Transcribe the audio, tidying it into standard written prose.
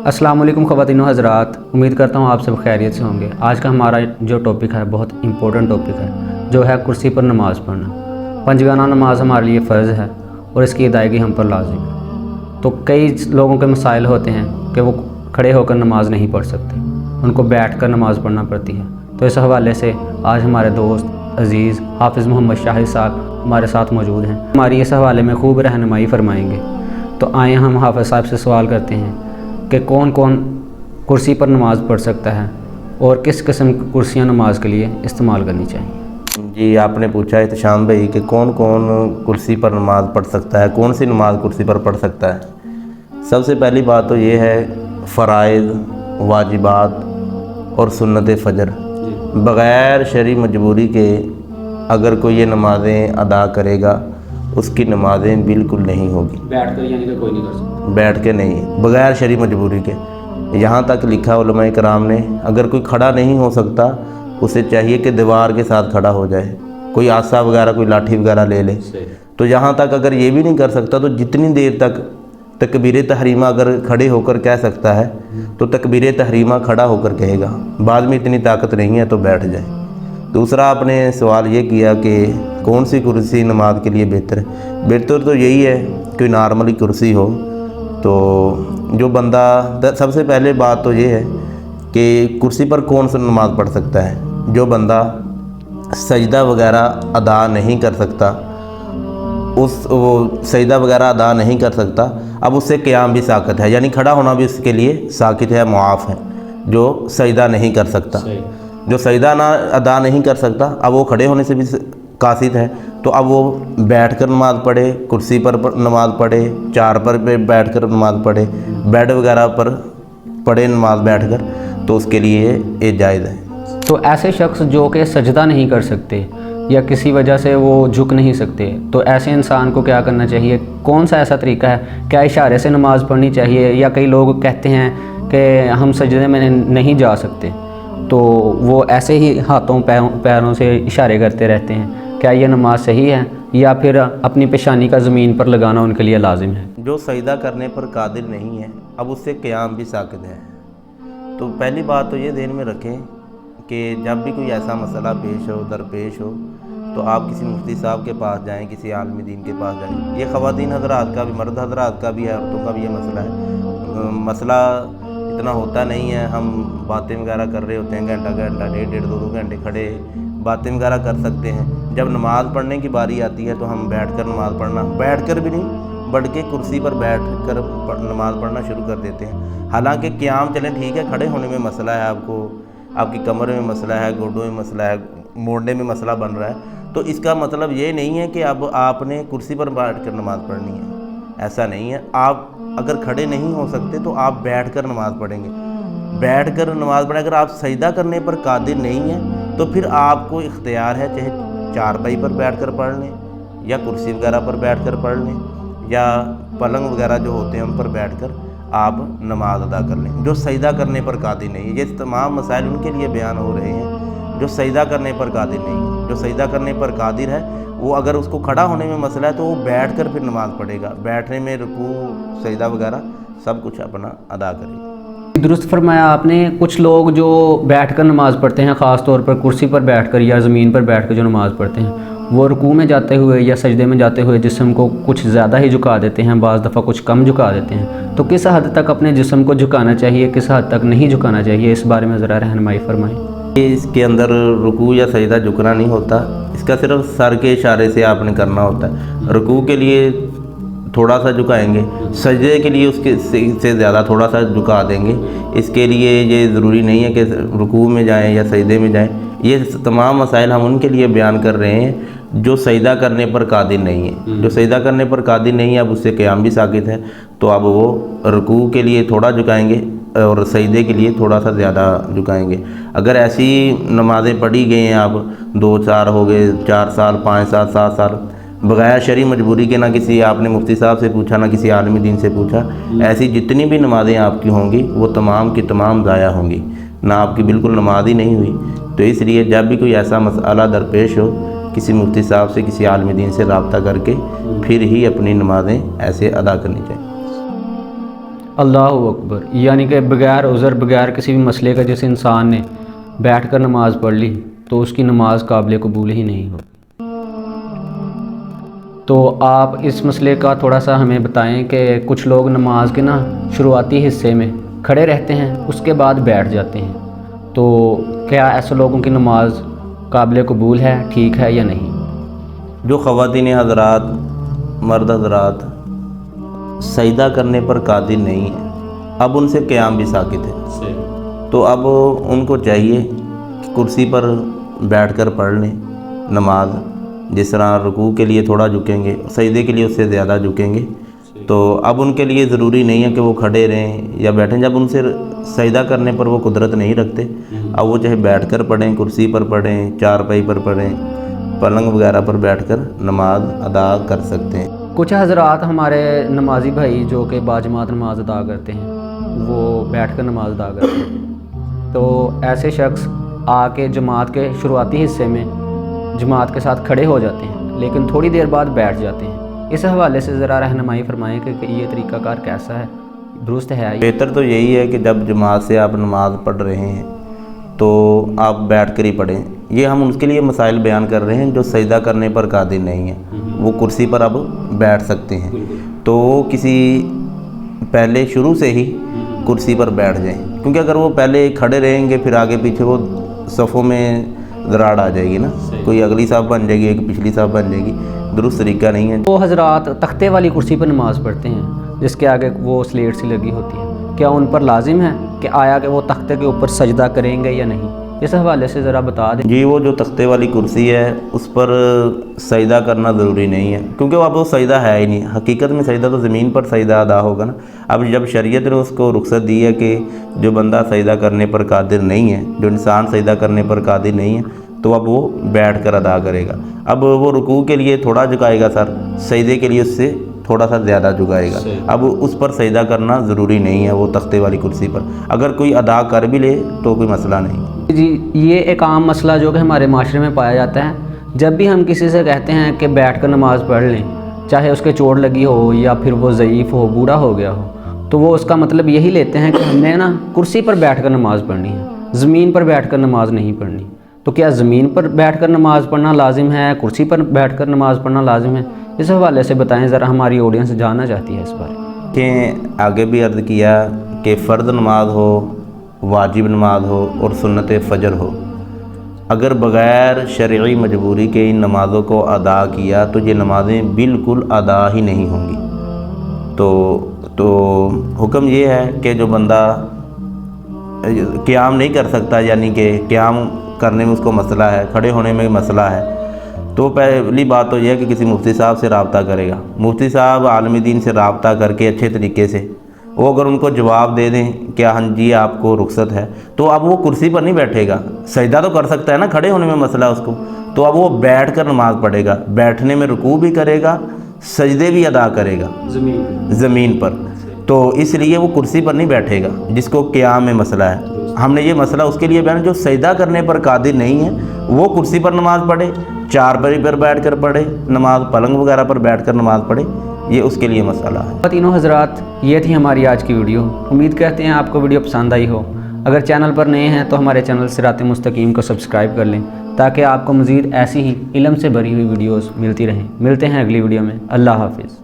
अस्सलाम वालेकुम ख़वातीन व हज़रात, उम्मीद करता हूँ आप सब खैरियत से होंगे। आज का हमारा जो टॉपिक है बहुत इम्पोर्टेंट टॉपिक है, जो है कुर्सी पर नमाज़ पढ़ना। पंजगाना नमाज हमारे लिए फ़र्ज़ है और इसकी अदायगी हम पर लाजिम है। तो कई लोगों के मसाइल होते हैं कि वो खड़े होकर नमाज़ नहीं पढ़ सकते, उनको बैठ कर नमाज़ पढ़ना पड़ती है। तो इस हवाले से आज हमारे दोस्त अज़ीज़ हाफ़िज़ मोहम्मद शाहिद साहब हमारे साथ मौजूद हैं, हमारी इस हवाले में खूब रहनुमाई फरमाएँगे। तो आए हम हाफ़िज़ साहब से सवाल करते हैं कि कौन कौन कुर्सी पर नमाज़ पढ़ सकता है और किस किस्म की कुर्सियाँ नमाज के लिए इस्तेमाल करनी चाहिए। जी, आपने पूछा इत्शाम भाई कि कौन कौन कुर्सी पर नमाज़ पढ़ सकता है, कौन सी नमाज़ कुर्सी पर पढ़ सकता है। सबसे पहली बात तो ये है फ़राइज़, वाजिबात और सुन्नत फ़जर बग़ैर शरई मजबूरी के अगर कोई ये नमाज़ें अदा करेगा उसकी नमाज़ें बिल्कुल नहीं होगी। बैठ कर यानी कि कोई नहीं कर सकता, बैठ के नहीं, बग़ैर शरई मजबूरी के। यहाँ तक लिखा उलमाए कराम ने, अगर कोई खड़ा नहीं हो सकता उसे चाहिए कि दीवार के साथ खड़ा हो जाए, कोई आसा वगैरह कोई लाठी वगैरह ले ले। तो यहाँ तक अगर ये भी नहीं कर सकता तो जितनी देर तक तकबीर तहरीमा अगर खड़े होकर कह सकता है तो तकबीर तहरीमा खड़ा होकर कहेगा। बाद में इतनी ताकत नहीं है तो बैठ जाए। दूसरा आपने सवाल ये किया कि कौन सी कुर्सी नमाज के लिए बेहतर है। बेहतर तो यही है कि नॉर्मली कुर्सी हो। तो जो बंदा, सबसे पहले बात तो ये है कि कुर्सी पर कौन सा नमाज़ पढ़ सकता है। जो बंदा सजदा वगैरह अदा नहीं कर सकता, वो सजदा वगैरह अदा नहीं कर सकता, अब उससे क़याम भी साकित है, यानी खड़ा होना भी उसके लिए साकित है, मुआफ़ है। जो सजदा नहीं कर सकता, जो सजदा ना अदा नहीं कर सकता, अब वो खड़े होने से भी कासिद है। तो अब वो बैठ कर नमाज़ पढ़े, कुर्सी पर नमाज़ पढ़े, चार पर बैठ कर नमाज़ पढ़े, बेड वगैरह पर पढ़े नमाज़ बैठ कर, तो उसके लिए ये जायज़ है। तो ऐसे शख्स जो कि सजदा नहीं कर सकते या किसी वजह से वो झुक नहीं सकते, तो ऐसे इंसान को क्या करना चाहिए? कौन सा ऐसा तरीका है? क्या इशारे से नमाज़ पढ़नी चाहिए? या कई लोग कहते हैं कि हम सजदे में नहीं जा सकते, तो वो ऐसे ही हाथों पैरों से इशारे करते रहते हैं। क्या ये नमाज सही है या फिर अपनी पेशानी का ज़मीन पर लगाना उनके लिए लाजिम है? जो सजदा करने पर कादिर नहीं है, अब उससे क़याम भी साकित है। तो पहली बात तो ये ध्यान में रखें कि जब भी कोई ऐसा मसला पेश हो, दरपेश हो, तो आप किसी मुफ्ती साहब के पास जाएं, किसी आलिम दीन के पास जाएं। ये ख़वातीन हज़रात का भी, मर्द हज़रात का भी है, औरतों का भी ये मसला है। मसला इतना होता नहीं है, हम बातें वगैरह कर रहे होते हैं, घंटा घंटा, डेढ़ दो घंटे खड़े बातें वगैरह कर सकते हैं। जब नमाज़ पढ़ने की बारी आती है तो हम बैठ कर नमाज़ पढ़ना, बैठ कर भी नहीं बल्कि कुर्सी पर बैठ कर नमाज़ पढ़ना शुरू कर देते हैं। हालांकि क़याम चलें ठीक है, खड़े होने में मसला है, आपकी कमर में मसला है, गोडों में मसला है, मोड़ने में मसला बन रहा है, तो इसका मतलब ये नहीं है कि अब आपने कुर्सी पर बैठ कर नमाज़ पढ़नी है। ऐसा नहीं है। आप अगर खड़े नहीं हो सकते तो आप बैठ कर नमाज़ पढ़ेंगे, बैठ कर नमाज़ पढ़ें। अगर आप सजदा करने पर कादिर नहीं है तो फिर आपको इख्तियार है, चाहे चारपाई पर बैठ कर पढ़ लें या कुर्सी वगैरह पर बैठ कर पढ़ लें या पलंग वगैरह जो होते हैं उन पर बैठ कर आप नमाज अदा कर लें। जो सजदा करने पर कादिर नहीं है, ये तमाम मसाइल उनके लिए बयान हो रहे हैं जो सजदा करने पर कादिर नहीं है। जो सजदा करने पर कादिर है वो अगर उसको खड़ा होने में मसला है तो वो बैठ कर फिर नमाज़ पढ़ेगा, बैठने में रुकू सजदा वगैरह सब कुछ अपना अदा करेगा। दुरुस्त फरमाया आपने। कुछ लोग जो बैठ कर नमाज़ पढ़ते हैं, ख़ास तौर पर कुर्सी पर बैठ कर या ज़मीन पर बैठ कर जो नमाज़ पढ़ते हैं, वो रुकू में जाते हुए या सजदे में जाते हुए जिस्म को कुछ ज़्यादा ही झुका देते हैं, बाज़ दफ़ा कुछ कम झुका देते हैं। तो किस हद तक अपने जिस्म को झुकाना चाहिए, किस हद तक नहीं झुकाना चाहिए, इस बारे में ज़रा रहनुमाई फरमाएं। इसके अंदर रुकू या सजदा झुकना नहीं होता, इसका सिर्फ सर के इशारे से आपने करना होता है। रुकू के लिए थोड़ा सा झुकाएंगे, सजदे के लिए उसके से ज़्यादा थोड़ा सा झुका देंगे। इसके लिए ये ज़रूरी नहीं है कि रुकू में जाएं या सजदे में जाएं। ये तमाम मसाइल हम उनके लिए बयान कर रहे हैं जो सजदा करने पर कादिर नहीं है। जो सजदा करने पर कादिर नहीं है, अब उससे क़याम भी साकित है, तो अब वो रुकू के लिए थोड़ा झुकाएंगे और सजदे के लिए थोड़ा सा ज़्यादा झुकाएंगे। अगर ऐसी नमाज़ें पढ़ी गई हैं, आप 2-4 हो गए, 4 साल, 5 साल, 7 साल, बग़ैर शरई मजबूरी के, ना किसी आपने मुफ्ती साहब से पूछा, ना किसी आलिम दीन से पूछा, ऐसी जितनी भी नमाज़ें आपकी होंगी वो तमाम की तमाम ज़ाया होंगी, ना आपकी बिल्कुल नमाज ही नहीं हुई। तो इसलिए जब भी कोई ऐसा मसला दरपेश हो, किसी मुफ्ती साहब से, किसी आलिम दीन से रब्ता करके फिर ही अपनी नमाज़ें ऐसे अदा करनी चाहिए। اللہ اکبر، یعنی کہ بغیر عذر، بغیر کسی بھی مسئلے کا جس انسان نے بیٹھ کر نماز پڑھ لی تو اس کی نماز قابل قبول ہی نہیں ہو۔ تو آپ اس مسئلے کا تھوڑا سا ہمیں بتائیں کہ کچھ لوگ نماز کے شروعاتی حصے میں کھڑے رہتے ہیں، اس کے بعد بیٹھ جاتے ہیں، تو کیا ایسے لوگوں کی نماز قابل قبول ہے، ٹھیک ہے یا نہیں؟ جو خواتین حضرات، مرد حضرات سجدہ کرنے پر قادر نہیں ہیں، اب ان سے قیام بھی ساقط ہے، تو اب ان کو چاہیے کہ کرسی پر بیٹھ کر پڑھ لیں نماز۔ جس طرح رکوع کے لیے تھوڑا جھکیں گے، سجدے کے لیے اس سے زیادہ جھکیں گے، تو اب ان کے لیے ضروری نہیں ہے کہ وہ کھڑے رہیں یا بیٹھیں۔ جب ان سے سجدہ کرنے پر وہ قدرت نہیں رکھتے، اب وہ چاہے بیٹھ کر پڑھیں، کرسی پر پڑھیں، چارپائی پر پڑھیں، پلنگ وغیرہ پر بیٹھ کر نماز ادا کر سکتے ہیں۔ کچھ حضرات ہمارے نمازی بھائی جو کہ باجماعت نماز ادا کرتے ہیں، وہ بیٹھ کر نماز ادا کرتے ہیں، تو ایسے شخص آ کے جماعت کے شروعاتی حصے میں جماعت کے ساتھ کھڑے ہو جاتے ہیں، لیکن تھوڑی دیر بعد بیٹھ جاتے ہیں۔ اس حوالے سے ذرا رہنمائی فرمائیں کہ یہ طریقہ کار کیسا ہے، درست ہے؟ بہتر تو یہی ہے کہ جب جماعت سے آپ نماز پڑھ رہے ہیں تو آپ بیٹھ کر ہی پڑھیں۔ یہ ہم اس کے لیے مسائل بیان کر رہے ہیں جو سجدہ کرنے پر قادر نہیں ہیں، وہ کرسی پر اب بیٹھ سکتے ہیں، تو کسی پہلے شروع سے ہی کرسی پر بیٹھ جائیں، کیونکہ اگر وہ پہلے کھڑے رہیں گے پھر آگے پیچھے وہ صفوں میں دراڑ آ جائے گی نا، کوئی اگلی صف بن جائے گی، ایک پچھلی صف بن جائے گی، درست طریقہ نہیں ہے۔ وہ حضرات تختے والی کرسی پر نماز پڑھتے ہیں جس کے آگے وہ سلیٹ سی لگی ہوتی ہے، کیا ان پر لازم ہے کہ آیا کہ وہ تختے کے اوپر سجدہ کریں گے یا نہیں؟ اس حوالے سے ذرا بتا دیں۔ جی، وہ جو تختے والی کرسی ہے اس پر سجدہ کرنا ضروری نہیں ہے، کیونکہ اب وہ سجدہ ہے ہی نہیں۔ حقیقت میں سجدہ تو زمین پر سجدہ ادا ہوگا نا۔ اب جب شریعت نے اس کو رخصت دی ہے کہ جو بندہ سجدہ کرنے پر قادر نہیں ہے، جو انسان سجدہ کرنے پر قادر نہیں ہے، تو اب وہ بیٹھ کر ادا کرے گا۔ اب وہ رکوع کے لیے تھوڑا جھکائے گا سر، سجدے کے لیے اس سے تھوڑا سا زیادہ جھکائے گا، اب اس پر سجدہ کرنا ضروری نہیں ہے۔ وہ تختے والی کرسی پر اگر کوئی ادا کر بھی لے تو کوئی مسئلہ نہیں۔ جی، یہ ایک عام مسئلہ جو کہ ہمارے معاشرے میں پایا جاتا ہے، جب بھی ہم کسی سے کہتے ہیں کہ بیٹھ کر نماز پڑھ لیں، چاہے اس کے چوٹ لگی ہو یا پھر وہ ضعیف ہو، بوڑھا ہو گیا ہو، تو وہ اس کا مطلب یہی لیتے ہیں کہ ہم نے کرسی پر بیٹھ کر نماز پڑھنی ہے، زمین پر بیٹھ کر نماز نہیں پڑھنی۔ تو کیا زمین پر بیٹھ کر نماز پڑھنا لازم ہے، کرسی پر بیٹھ کر نماز پڑھنا لازم ہے؟ اس حوالے سے بتائیں ذرا، ہماری آڈینس جاننا چاہتی ہے اس بارے میں۔ کہ آگے بھی عرض کیا کہ فرض نماز ہو، واجب نماز ہو اور سنت فجر ہو، اگر بغیر شرعی مجبوری کے ان نمازوں کو ادا کیا تو یہ نمازیں بالکل ادا ہی نہیں ہوں گی۔ تو حکم یہ ہے کہ جو بندہ قیام نہیں کر سکتا، یعنی کہ قیام کرنے میں اس کو مسئلہ ہے، کھڑے ہونے میں مسئلہ ہے، تو پہلی بات تو یہ ہے کہ کسی مفتی صاحب سے رابطہ کرے گا۔ مفتی صاحب عالم دین سے رابطہ کر کے اچھے طریقے سے وہ اگر ان کو جواب دے دیں کہ ہاں جی آپ کو رخصت ہے، تو اب وہ کرسی پر نہیں بیٹھے گا، سجدہ تو کر سکتا ہے نا، کھڑے ہونے میں مسئلہ اس کو، تو اب وہ بیٹھ کر نماز پڑھے گا، بیٹھنے میں رکوع بھی کرے گا، سجدے بھی ادا کرے گا زمین پر، تو اس لیے وہ کرسی پر نہیں بیٹھے گا جس کو قیام میں مسئلہ ہے۔ ہم نے یہ مسئلہ اس کے لیے بیان، جو سجدہ کرنے پر قادر نہیں ہے وہ کرسی پر نماز پڑھے، چارپائی پر بیٹھ کر پڑھے نماز، پلنگ وغیرہ پر بیٹھ کر نماز پڑھے، یہ اس کے لیے مسئلہ ہے۔ تینوں حضرات، یہ تھی ہماری آج کی ویڈیو۔ امید کرتے ہیں آپ کو ویڈیو پسند آئی ہو۔ اگر چینل پر نئے ہیں تو ہمارے چینل صراط مستقیم کو سبسکرائب کر لیں تاکہ آپ کو مزید ایسی ہی علم سے بھری ہوئی ویڈیوز ملتی رہیں۔ ملتے ہیں اگلی ویڈیو میں۔ اللہ حافظ۔